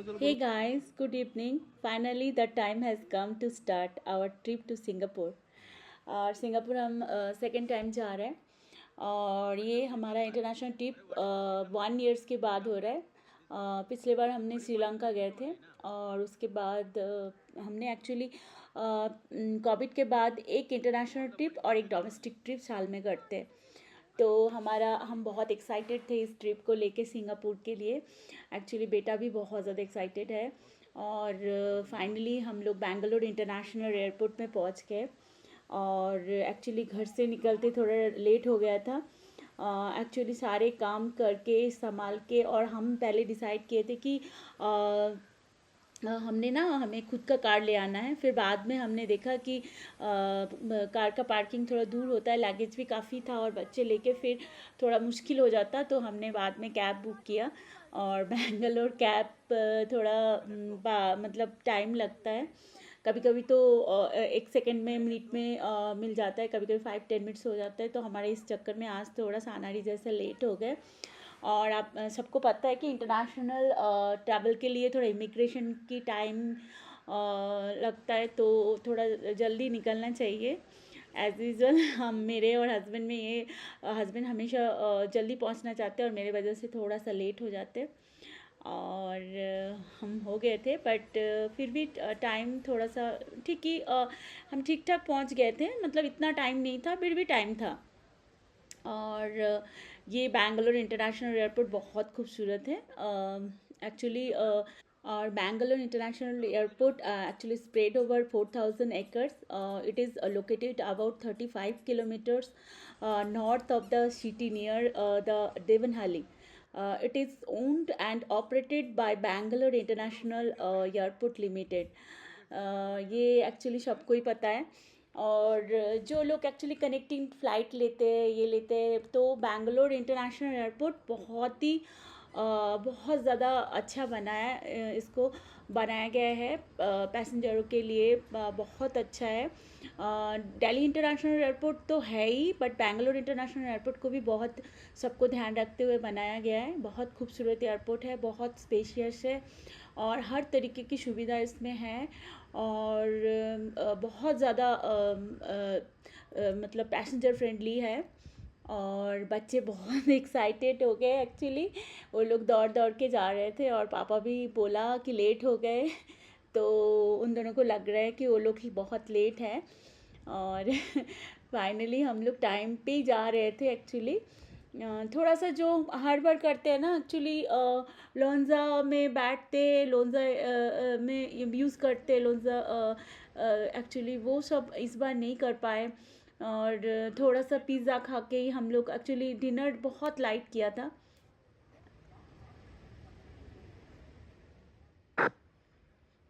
Hey guys, good evening. Finally, the time has come to start our trip to Singapore. और Singapore हम second time जा रहे हैं और ये हमारा इंटरनेशनल ट्रिप 1 ईयर्स के बाद हो रहा है। पिछले बार हमने श्रीलंका गए थे और उसके बाद हमने एक्चुअली कोविड के बाद एक इंटरनेशनल ट्रिप और एक डोमेस्टिक ट्रिप साल में करते हैं। तो हम बहुत एक्साइटेड थे इस ट्रिप को लेके सिंगापुर के लिए। एक्चुअली बेटा भी बहुत ज़्यादा एक्साइटेड है और फाइनली हम लोग बेंगलोर इंटरनेशनल एयरपोर्ट में पहुंच गए और एक्चुअली घर से निकलते थोड़ा लेट हो गया था। एक्चुअली सारे काम करके संभाल के और हम पहले डिसाइड किए थे कि हमने ना हमें खुद का कार ले आना है। फिर बाद में हमने देखा कि कार का पार्किंग थोड़ा दूर होता है, लगेज भी काफ़ी था और बच्चे लेके फिर थोड़ा मुश्किल हो जाता, तो हमने बाद में कैब बुक किया। और बेंगलोर कैब थोड़ा मतलब टाइम लगता है, कभी कभी तो 1 सेकंड में मिनट में मिल जाता है, कभी कभी 5-10 मिनट्स हो जाता है। तो हमारे इस चक्कर में आज थोड़ा सानारी जैसा लेट हो गए। और आप सबको पता है कि इंटरनेशनल ट्रैवल के लिए थोड़ा इमिग्रेशन की टाइम लगता है, तो थोड़ा जल्दी निकलना चाहिए। एज यूजल हम मेरे और हस्बैंड में ये हस्बैंड हमेशा जल्दी पहुंचना चाहते हैं और मेरे वजह से थोड़ा सा लेट हो जाते हैं और हम हो गए थे। बट फिर भी टाइम थोड़ा सा ठीक ही हम ठीक ठाक पहुंच गए थे, मतलब इतना टाइम नहीं था, फिर भी टाइम था। और ये बैंगलोर इंटरनेशनल एयरपोर्ट बहुत खूबसूरत है एक्चुअली। और Bangalore international airport actually spread over 4,000 acres. It is located about 35 kilometers north of the city near the Devonhalli. It is owned and operated by Bangalore International Airport Limited. ये actually सबको ही पता है। और जो लोग एक्चुअली कनेक्टिंग फ़्लाइट लेते हैं, ये लेते हैं, तो बैंगलोर इंटरनेशनल एयरपोर्ट बहुत ज़्यादा अच्छा इसको बनाया गया है पैसेंजरों के लिए। बहुत अच्छा है। दिल्ली इंटरनेशनल एयरपोर्ट तो है ही, बट बैंगलोर इंटरनेशनल एयरपोर्ट को भी बहुत सबको ध्यान रखते हुए बनाया गया है। बहुत खूबसूरत एयरपोर्ट है, बहुत स्पेशियस है और हर तरीके की सुविधा इसमें है। और बहुत ज़्यादा मतलब पैसेंजर फ्रेंडली है और बच्चे बहुत एक्साइटेड हो गए एक्चुअली। वो लोग दौड़ दौड़ के जा रहे थे और पापा भी बोला कि लेट हो गए, तो उन दोनों को लग रहा है कि वो लोग ही बहुत लेट है। और फाइनली हम लोग टाइम पे ही जा रहे थे एक्चुअली। थोड़ा सा जो हर बार करते हैं ना एक्चुअली, लोन्जा में बैठते, लोन्जा में यूज़ करते, लोन्जा एक्चुअली वो सब इस बार नहीं कर पाए। और थोड़ा सा पिज़्ज़ा खा के ही हम लोग एक्चुअली डिनर बहुत लाइट किया था।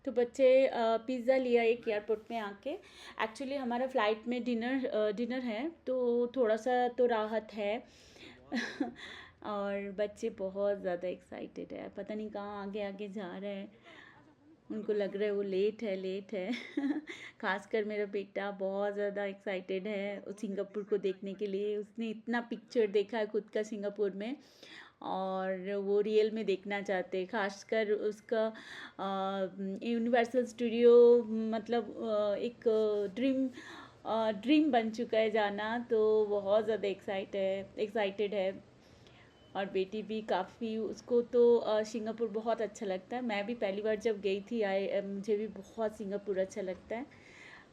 तो बच्चे पिज़्ज़ा लिया एक एयरपोर्ट में आके। एक्चुअली हमारा फ़्लाइट में डिनर है, तो थोड़ा सा तो राहत है। और बच्चे बहुत ज़्यादा एक्साइटेड है, पता नहीं कहाँ आगे आगे जा रहे हैं, उनको लग रहा है वो लेट है। खासकर मेरा बेटा बहुत ज़्यादा एक्साइटेड है उस सिंगापुर को देखने के लिए। उसने इतना पिक्चर देखा है खुद का सिंगापुर में और वो रियल में देखना चाहते हैं। खासकर उसका यूनिवर्सल स्टूडियो मतलब एक ड्रीम बन चुका है जाना, तो बहुत ज़्यादा एक्साइटेड है। और बेटी भी काफ़ी, उसको तो सिंगापुर बहुत अच्छा लगता है। मैं भी पहली बार जब गई थी मुझे भी बहुत सिंगापुर अच्छा लगता है।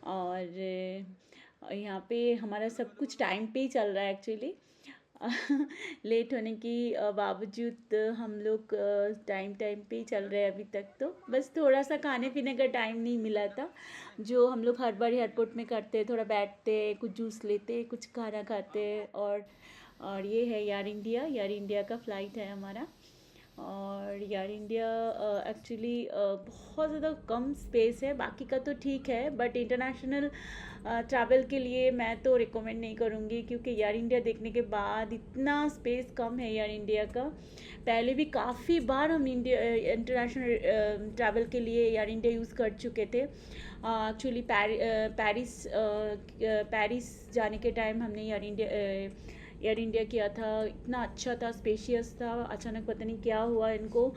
और यहाँ पे हमारा सब कुछ टाइम पे ही चल रहा है एक्चुअली। लेट होने की बावजूद हम लोग टाइम पे ही चल रहे हैं अभी तक। तो बस थोड़ा सा खाने पीने का टाइम नहीं मिला था, जो हम लोग हर बार एयरपोर्ट में करते, थोड़ा बैठते, कुछ जूस लेते, कुछ खाना खाते। और ये है एयर इंडिया का फ़्लाइट है हमारा। और एयर इंडिया एक्चुअली बहुत ज़्यादा कम स्पेस है, बाकी का तो ठीक है, बट इंटरनेशनल ट्रैवल के लिए मैं तो रिकमेंड नहीं करूँगी, क्योंकि एयर इंडिया देखने के बाद इतना स्पेस कम है एयर इंडिया का। पहले भी काफ़ी बार हम इंटरनेशनल ट्रैवल के लिए एयर इंडिया यूज़ कर चुके थे। एक्चुअली पेरिस जाने के टाइम हमने एयर इंडिया किया था। इतना अच्छा था, स्पेशियस था। अचानक पता नहीं क्या हुआ इनको,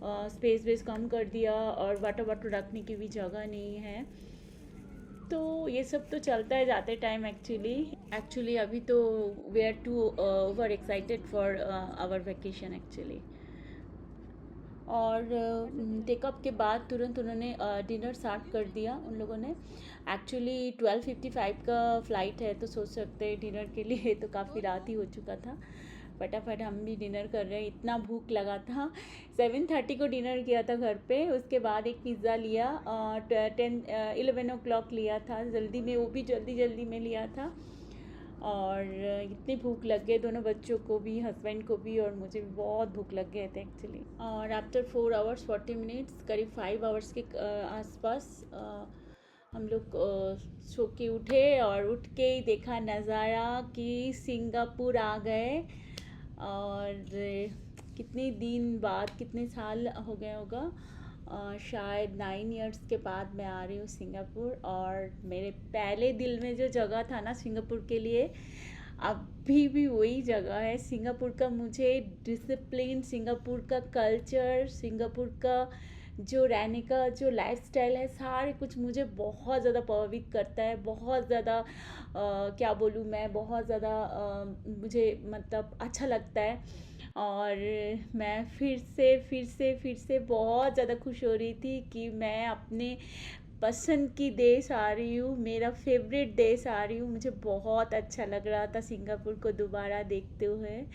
स्पेस वेस कम कर दिया और वाटर वाटर रखने की भी जगह नहीं है। तो ये सब तो चलता है जाते टाइम। एक्चुअली अभी तो we are too over excited for our vacation actually. और टेकअप के बाद तुरंत उन्होंने डिनर स्टार्ट कर दिया उन लोगों ने। एक्चुअली 12:55 का फ़्लाइट है, तो सोच सकते हैं डिनर के लिए तो काफ़ी रात ही हो चुका था। फटाफट हम भी डिनर कर रहे हैं, इतना भूख लगा था। 7:30 को डिनर किया था घर पे, उसके बाद एक पिज़्ज़ा लिया, 11 o'clock लिया था जल्दी में, वो भी जल्दी जल्दी में लिया था। और इतनी भूख लग गई दोनों बच्चों को भी, हस्बैंड को भी, और मुझे भी बहुत भूख लग गए थे एक्चुअली। और आफ्टर 4 hours 40 minutes, करीब 5 hours के आसपास हम लोग सो के उठे, और उठ के ही देखा नज़ारा कि सिंगापुर आ गए। और कितने दिन बाद, कितने साल हो गए होगा, शायद 9 years के बाद मैं आ रही हूँ सिंगापुर। और मेरे पहले दिल में जो जगह था ना सिंगापुर के लिए, अभी भी वही जगह है। सिंगापुर का मुझे डिसिप्लिन, सिंगापुर का कल्चर, सिंगापुर का जो रहने का जो लाइफस्टाइल है, सारे कुछ मुझे बहुत ज़्यादा प्रभावित करता है। बहुत ज़्यादा क्या बोलूँ मैं, बहुत ज़्यादा मुझे मतलब अच्छा लगता है। और मैं फिर से बहुत ज़्यादा खुश हो रही थी कि मैं अपने पसंद की देश आ रही हूँ, मेरा फेवरेट देश आ रही हूँ। मुझे बहुत अच्छा लग रहा था सिंगापुर को दोबारा देखते हुए।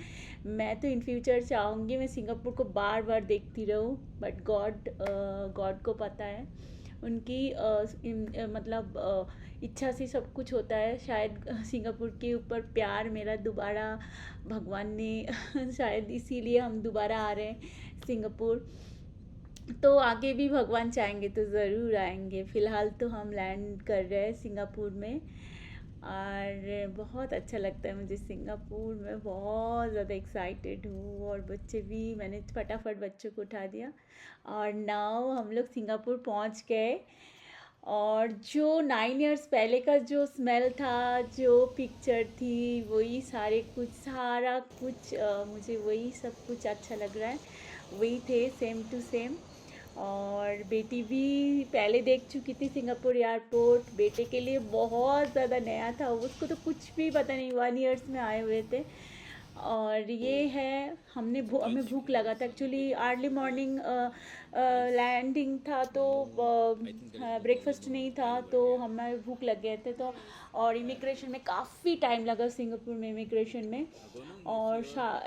मैं तो इन फ्यूचर चाहूँगी मैं सिंगापुर को बार बार देखती रहूँ, बट गॉड को पता है, उनकी मतलब इच्छा से सब कुछ होता है। शायद सिंगापुर के ऊपर प्यार मेरा दोबारा भगवान ने शायद इसीलिए हम दोबारा आ रहे हैं सिंगापुर। तो आगे भी भगवान चाहेंगे तो ज़रूर आएंगे। फ़िलहाल तो हम लैंड कर रहे हैं सिंगापुर में, और बहुत अच्छा लगता है मुझे सिंगापुर में, बहुत ज़्यादा एक्साइटेड हूँ। और बच्चे भी, मैंने फटाफट बच्चों को उठा दिया, और नाउ हम लोग सिंगापुर पहुँच गए। और जो 9 years पहले का जो स्मेल था, जो पिक्चर थी, वही सारा कुछ मुझे वही सब कुछ अच्छा लग रहा है, वही थे सेम टू सेम। और बेटी भी पहले देख चुकी थी सिंगापुर एयरपोर्ट, बेटे के लिए बहुत ज़्यादा नया था, उसको तो कुछ भी पता नहीं, 1 years में आए हुए थे। और ये है, हमें भूख लगा था एक्चुअली, अर्ली मॉर्निंग लैंडिंग था, तो ब्रेकफास्ट नहीं था, तो हमें भूख लग गए थे। तो और इमिग्रेशन में काफ़ी टाइम लगा सिंगापुर में, इमिग्रेशन में। और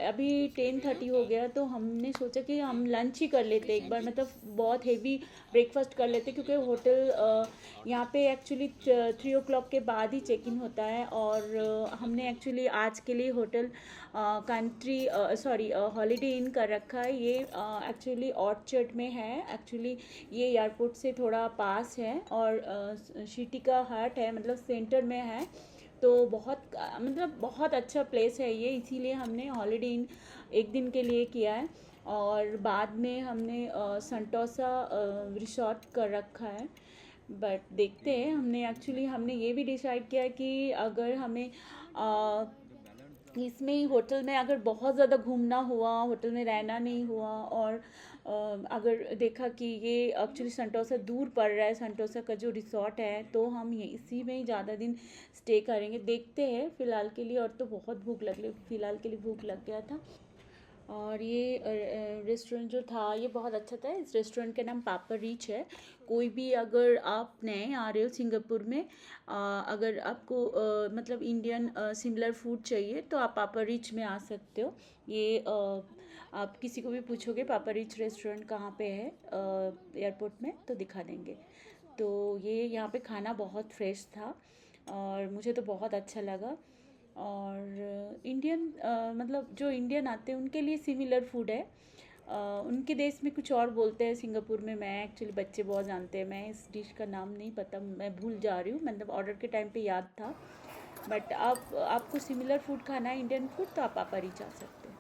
अभी 10:30 हो गया, तो हमने सोचा कि हम लंच ही कर लेते एक बार, मतलब बहुत हेवी ब्रेकफास्ट कर लेते, क्योंकि होटल यहाँ पे एक्चुअली 3 o'clock के बाद ही चेक इन होता है। और हमने एक्चुअली आज के लिए होटल हॉलीडे इन कर रखा है। ये एक्चुअली ऑर्चर्ड में है, एक्चुअली ये एयरपोर्ट से थोड़ा पास है, और सिटी का हार्ट है, मतलब सेंटर में है। तो बहुत अच्छा प्लेस है ये, इसीलिए हमने हॉलीडे इन एक दिन के लिए किया है। और बाद में हमने संटोसा रिसॉर्ट कर रखा है। बट देखते हैं, हमने ये भी डिसाइड किया कि अगर हमें इसमें होटल में अगर बहुत ज़्यादा घूमना हुआ, होटल में रहना नहीं हुआ, और अगर देखा कि ये एक्चुअली संटोसा दूर पड़ रहा है, संटोसा का जो रिसॉर्ट है, तो हम ये इसी में ही ज़्यादा दिन स्टे करेंगे। देखते हैं फ़िलहाल के लिए। और तो बहुत फ़िलहाल के लिए भूख लग गया था। और ये रेस्टोरेंट जो था ये बहुत अच्छा था। इस रेस्टोरेंट का नाम पापा रिच है। कोई भी अगर आप नए आ रहे हो सिंगापुर में, अगर आपको मतलब इंडियन सिमिलर फूड चाहिए, तो आप पापा रिच में आ सकते हो। ये आप किसी को भी पूछोगे पापा रिच रेस्टोरेंट कहाँ पे है एयरपोर्ट में, तो दिखा देंगे। तो ये यहाँ पे खाना बहुत फ्रेश था, और मुझे तो बहुत अच्छा लगा। और इंडियन मतलब जो इंडियन आते हैं उनके लिए सिमिलर फूड है। उनके देश में कुछ और बोलते हैं, सिंगापुर में मैं एक्चुअली, बच्चे बहुत जानते हैं, मैं इस डिश का नाम नहीं पता, मैं भूल जा रही हूँ, मतलब ऑर्डर के टाइम पे याद था। बट आपको सिमिलर फूड खाना है, इंडियन फूड, तो आप पापा रिच आ सकते हैं।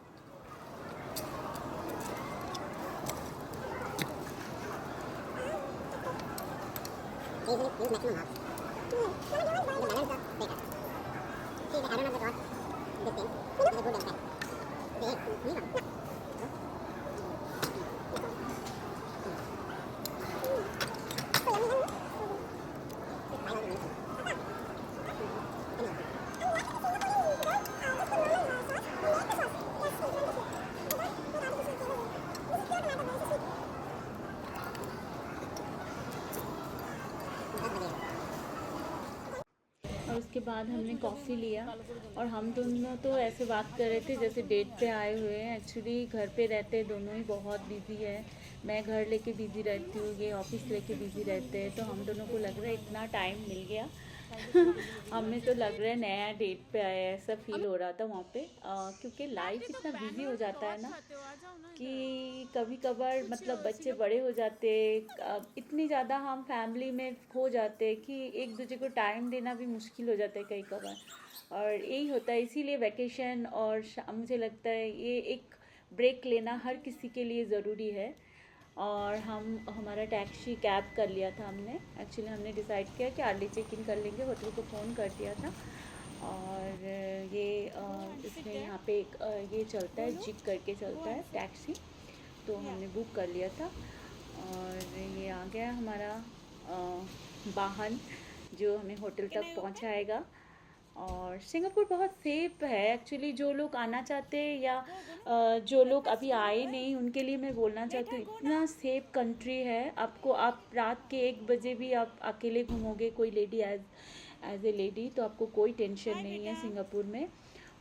उसके बाद हमने कॉफ़ी लिया और हम दोनों तो ऐसे बात कर रहे थे जैसे डेट पे आए हुए हैं। एक्चुअली घर पे रहते दोनों ही बहुत बिजी है। मैं घर लेके बिजी रहती हूँ, ये ऑफिस लेके बिजी रहते हैं, तो हम दोनों को लग रहा है इतना टाइम मिल गया। हमें तो लग रहा है नया डेट पे आया, ऐसा फील हो रहा था वहाँ पे, क्योंकि लाइफ इतना बिजी हो जाता है ना कि कभी कभार मतलब बच्चे बड़े हो जाते, इतनी ज़्यादा हम फैमिली में खो जाते कि एक दूसरे को टाइम देना भी मुश्किल हो जाता है कई कभार। और यही होता है, इसीलिए वैकेशन और मुझे लगता है ये एक ब्रेक लेना हर किसी के लिए ज़रूरी है। और हमारा टैक्सी कैब कर लिया था हमने। एक्चुअली हमने डिसाइड किया कि अर्ली चेक इन कर लेंगे, होटल को फ़ोन कर दिया था। और ये इसमें यहाँ पे एक ये चलता है, जिग करके चलता है टैक्सी, तो हमने बुक कर लिया था। और ये आ गया हमारा वाहन जो हमें होटल तक पहुँचाएगा। और सिंगापुर बहुत सेफ है एक्चुअली। जो लोग आना चाहते हैं या जो लोग अभी आए नहीं उनके लिए मैं बोलना चाहती हूँ, इतना सेफ कंट्री है। आपको आप रात के 1 बजे भी आप अकेले घूमोगे, कोई लेडी एज ए लेडी, तो आपको कोई टेंशन नहीं है सिंगापुर में।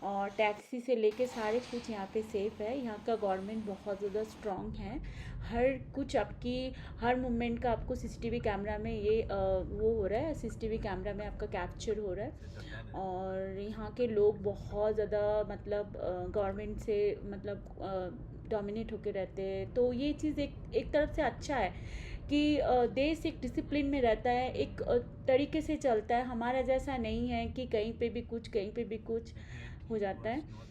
और टैक्सी से लेके सारे कुछ यहाँ पे सेफ़ है। यहाँ का गवर्नमेंट बहुत ज़्यादा स्ट्रॉन्ग है। हर कुछ आपकी हर मूवमेंट का आपको सीसीटीवी कैमरा में ये वो हो रहा है, सीसीटीवी कैमरा में आपका कैप्चर हो रहा है। और यहाँ के लोग बहुत ज़्यादा मतलब गवर्नमेंट से मतलब डोमिनेट होके रहते हैं। तो ये चीज़ एक तरफ से अच्छा है कि देश एक डिसिप्लिन में रहता है, एक तरीके से चलता है। हमारा जैसा नहीं है कि कहीं पे भी कुछ कहीं पे भी कुछ हो जाता है।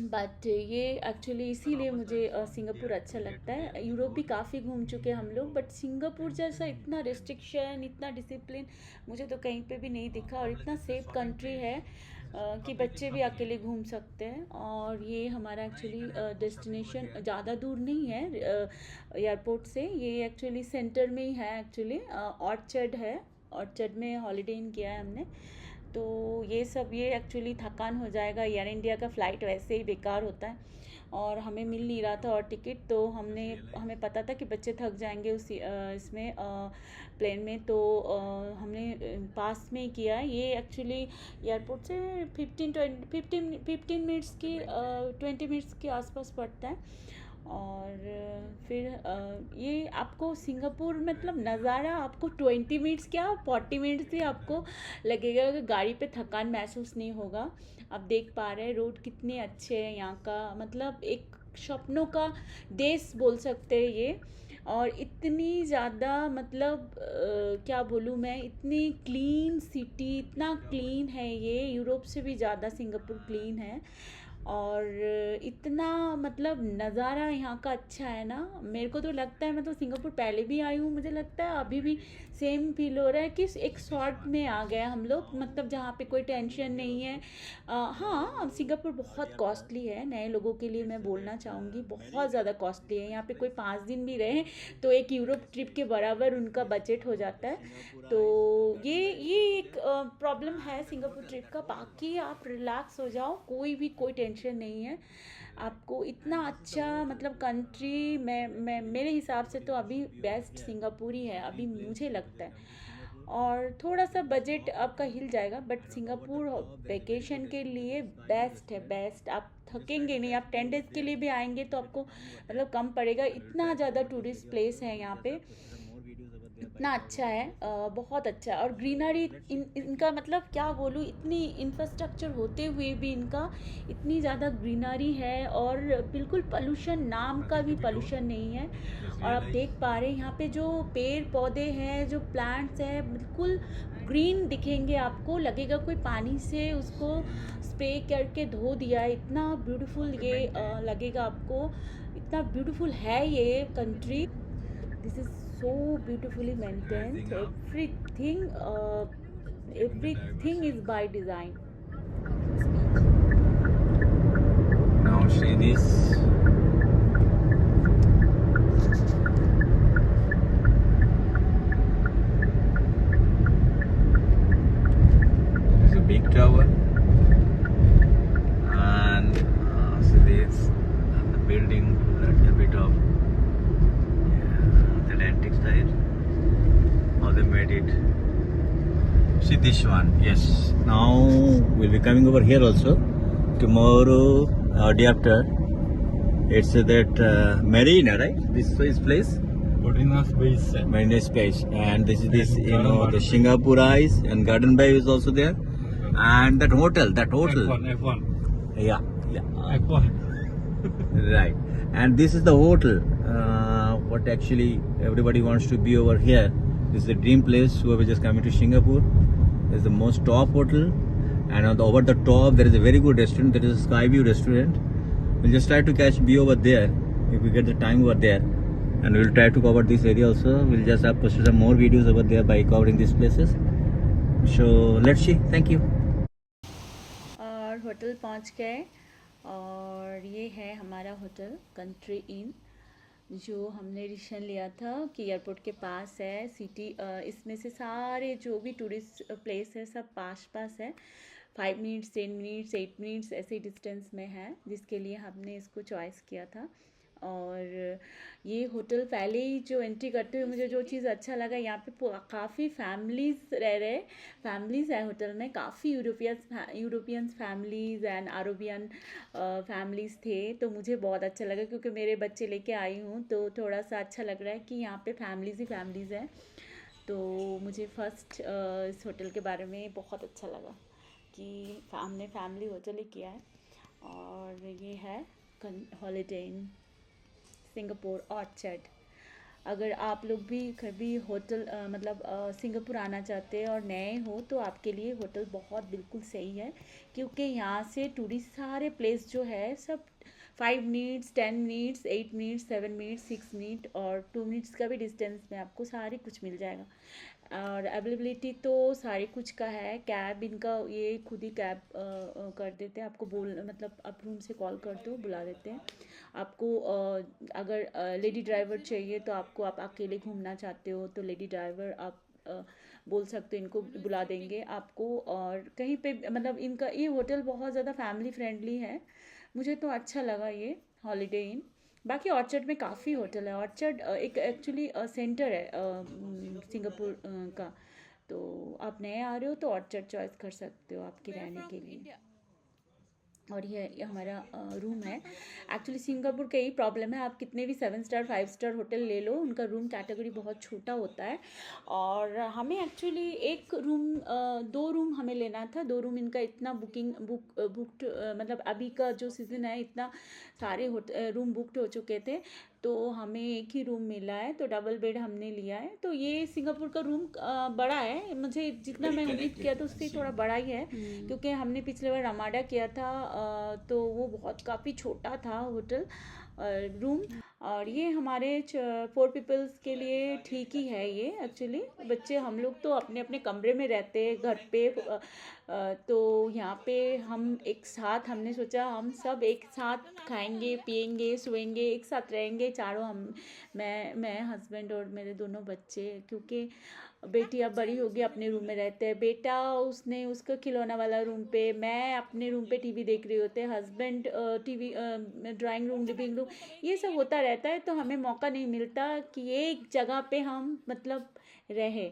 बट ये एक्चुअली इसीलिए मुझे सिंगापुर अच्छा लगता है। यूरोप भी काफ़ी घूम चुके हम लोग, बट सिंगापुर जैसा इतना रिस्ट्रिक्शन, इतना डिसिप्लिन मुझे तो कहीं पे भी नहीं दिखा। और इतना सेफ कंट्री है कि बच्चे भी अकेले घूम सकते हैं। और ये हमारा एक्चुअली डेस्टिनेशन ज़्यादा दूर नहीं है एयरपोर्ट से, ये एक्चुअली सेंटर में ही है। एक्चुअली ऑर्चर्ड है, ऑर्चर्ड में हॉलीडे इन किया है हमने। तो ये सब ये एक्चुअली थकान हो जाएगा। एयर इंडिया का फ़्लाइट वैसे ही बेकार होता है और हमें मिल नहीं रहा था और टिकट, तो हमें पता था कि बच्चे थक जाएंगे इसमें प्लेन में, तो हमने पास में ही किया। ये एक्चुअली एयरपोर्ट से 15 मिनट्स की 20 मिनट्स के आसपास पड़ता है। और फिर ये आपको सिंगापुर मतलब नज़ारा आपको 20 मिनट्स क्या 40 मिनट्स भी आपको लगेगा कि गाड़ी पे थकान महसूस नहीं होगा। आप देख पा रहे हैं रोड कितने अच्छे हैं यहाँ का, मतलब एक सपनों का देश बोल सकते हैं ये। और इतनी ज़्यादा मतलब क्या बोलूँ मैं, इतनी क्लीन सिटी, इतना क्लीन है ये, यूरोप से भी ज़्यादा सिंगापुर क्लीन है। और इतना मतलब नज़ारा यहाँ का अच्छा है ना, मेरे को तो लगता है, मैं तो सिंगापुर पहले भी आई हूँ, मुझे लगता है अभी भी सेम फील हो रहा है कि एक शॉर्ट में आ गए हम लोग, मतलब जहाँ पे कोई टेंशन नहीं है। हाँ, सिंगापुर बहुत कॉस्टली है, नए लोगों के लिए मैं बोलना चाहूँगी बहुत ज़्यादा कॉस्टली है। यहाँ पे कोई 5 दिन भी रहे तो एक यूरोप ट्रिप के बराबर उनका बजट हो जाता है। तो ये एक प्रॉब्लम है सिंगापुर ट्रिप का। बाकी आप रिलैक्स हो जाओ, कोई टेंशन नहीं है आपको। इतना अच्छा मतलब कंट्री मैं मेरे हिसाब से तो अभी बेस्ट सिंगापुर ही है अभी मुझे लगता है। और थोड़ा सा बजट आपका हिल जाएगा, बट सिंगापुर वेकेशन के लिए बेस्ट है, बेस्ट। आप थकेंगे नहीं, आप 10 डेज़ के लिए भी आएंगे तो आपको मतलब कम पड़ेगा। इतना ज़्यादा टूरिस्ट प्लेस है यहाँ पे, इतना अच्छा है, बहुत अच्छा है। और ग्रीनरी इनका मतलब क्या बोलूँ, इतनी इंफ्रास्ट्रक्चर होते हुए भी इनका इतनी ज़्यादा ग्रीनरी है। और बिल्कुल पोल्यूशन नाम का भी पोल्यूशन नहीं है। और आप देख पा रहे हैं यहाँ पे जो पेड़ पौधे हैं, जो प्लांट्स हैं, बिल्कुल ग्रीन दिखेंगे आपको, लगेगा कोई पानी से उसको स्प्रे करके धो दिया है। इतना ब्यूटीफुल ये लगेगा आपको, इतना ब्यूटीफुल है ये country. This is so beautifully maintained. Everything is by design. Now see this. This is a big tower, and see this, and the building a bit of Atlantic style. How they made it See this one. Yes. Now we'll be coming over here also. Tomorrow, day after, it's that Marina, right? This is place, Marina's base. Marina Space, and this is the Singapore Eyes and Garden Bay is also there, and that hotel. F1. Yeah. F1. Right. And this is the hotel. What actually everybody wants to be over here. This is the dream place. Whoever just coming to Singapore, this is the most top hotel, and over the top there is a very good restaurant. There is a Skyview restaurant. We'll just try to catch B over there if we get the time over there, and we'll try to cover this area also. We'll just have posted some more videos over there by covering these places. So let's see. Thank you. और hotel पहुंच गए और ये है हमारा hotel country in जो हमने decision लिया था कि एयरपोर्ट के पास है सिटी। इसमें से सारे जो भी टूरिस्ट प्लेस है सब पास है। 5 मिनट्स 10 मिनट्स 8 मिनट्स ऐसे डिस्टेंस में है, जिसके लिए हमने इसको चॉइस किया था। और ये होटल पहले ही जो एंट्री करते हुए मुझे जो चीज़ अच्छा लगा, यहाँ पे काफ़ी फैमिलीज़ रह रहे फैमिलीज़ है होटल में, काफ़ी Europeans families and Arabian families थे। तो मुझे बहुत अच्छा लगा क्योंकि मेरे बच्चे लेके आई हूँ, तो थोड़ा सा अच्छा लग रहा है कि यहाँ पे फैमिलीज़ ही फैमिलीज़ हैं। तो मुझे फर्स्ट इस होटल के बारे में बहुत अच्छा लगा कि हमने फैमिली होटल ही किया है। और ये है हॉलीडे इन सिंगापुर ऑर्चर्ड। अगर आप लोग भी कभी होटल सिंगापुर आना चाहते हैं और नए हो तो आपके लिए होटल बहुत बिल्कुल सही है, क्योंकि यहाँ से टूरिस्ट सारे प्लेस जो है सब 5 minutes 10 minutes 8 minutes 7 minutes 6 minute और 2 मिनट्स का भी डिस्टेंस में आपको सारी कुछ मिल जाएगा। और अवेलेबिलिटी तो सारी कुछ का है। कैब इनका ये खुद ही कैब कर देते हैं, आपको आप रूम से कॉल कर दो बुला देते हैं आपको। अगर लेडी ड्राइवर चाहिए तो आप अकेले घूमना चाहते हो तो लेडी ड्राइवर आप बोल सकते हो, इनको बुला देंगे आपको। और कहीं पे इनका ये होटल बहुत ज़्यादा फैमिली फ्रेंडली है, मुझे तो अच्छा लगा ये हॉलीडे इन। बाकी ऑर्चर्ड में काफ़ी होटल है। ऑर्चर्ड एक एक्चुअली सेंटर है सिंगापुर का, तो आप नए आ रहे हो तो ऑर्चर्ड चॉइस कर सकते हो आपके रहने के लिए। और ये हमारा रूम है। एक्चुअली सिंगापुर का यही प्रॉब्लम है, आप कितने भी 7 स्टार 5 स्टार होटल ले लो, उनका रूम कैटेगरी बहुत छोटा होता है। और हमें एक्चुअली 2 रूम हमें लेना था। 2 रूम इनका इतना बुकड अभी का जो सीज़न है इतना सारे रूम बुकड हो चुके थे, तो हमें एक ही रूम मिला है, तो डबल बेड हमने लिया है। तो ये सिंगापुर का रूम बड़ा है, मुझे जितना मैं उम्मीद किया था उससे थोड़ा बड़ा ही है, क्योंकि हमने पिछले बार रमाडा किया था तो वो काफ़ी छोटा था होटल रूम। और ये हमारे 4 पीपल्स के लिए ठीक ही है ये एक्चुअली। बच्चे हम लोग तो अपने अपने कमरे में रहते हैं घर पे, तो यहाँ पे हम एक साथ हमने सोचा हम सब एक साथ खाएंगे पिएंगे सोएंगे एक साथ रहेंगे चारों, मैं हस्बैंड और मेरे दोनों बच्चे, क्योंकि बेटी अब बड़ी होगी अपने रूम में रहते हैं, बेटा उसने उसका खिलौना वाला रूम पे, मैं अपने रूम पे टीवी देख रही होते, husband TV drawing room living room, ये सब होता रहता है। तो हमें मौका नहीं मिलता कि एक जगह पे हम रहे।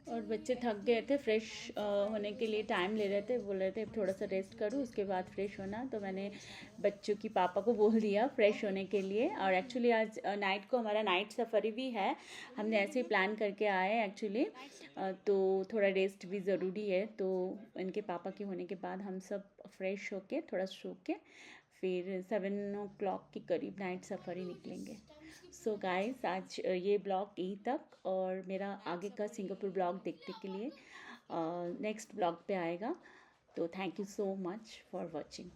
और बच्चे थक गए थे, फ्रेश होने के लिए टाइम ले रहे थे, बोल रहे थे थोड़ा सा रेस्ट करूँ उसके बाद फ्रेश होना, तो मैंने बच्चों की पापा को बोल दिया फ्रेश होने के लिए। और एक्चुअली आज नाइट को हमारा नाइट सफारी भी है, हमने ऐसे ही प्लान करके आए एक्चुअली, तो थोड़ा रेस्ट भी ज़रूरी है। तो इनके पापा के होने के बाद हम सब फ्रेश होके थोड़ा सो के फिर 7 o'clock के करीब नाइट सफारी निकलेंगे। सो गाइस आज ये ब्लॉग यहीं तक, और मेरा आगे का सिंगापुर ब्लॉग देखने के लिए नेक्स्ट ब्लॉग पे आएगा। तो thank you so much for watching.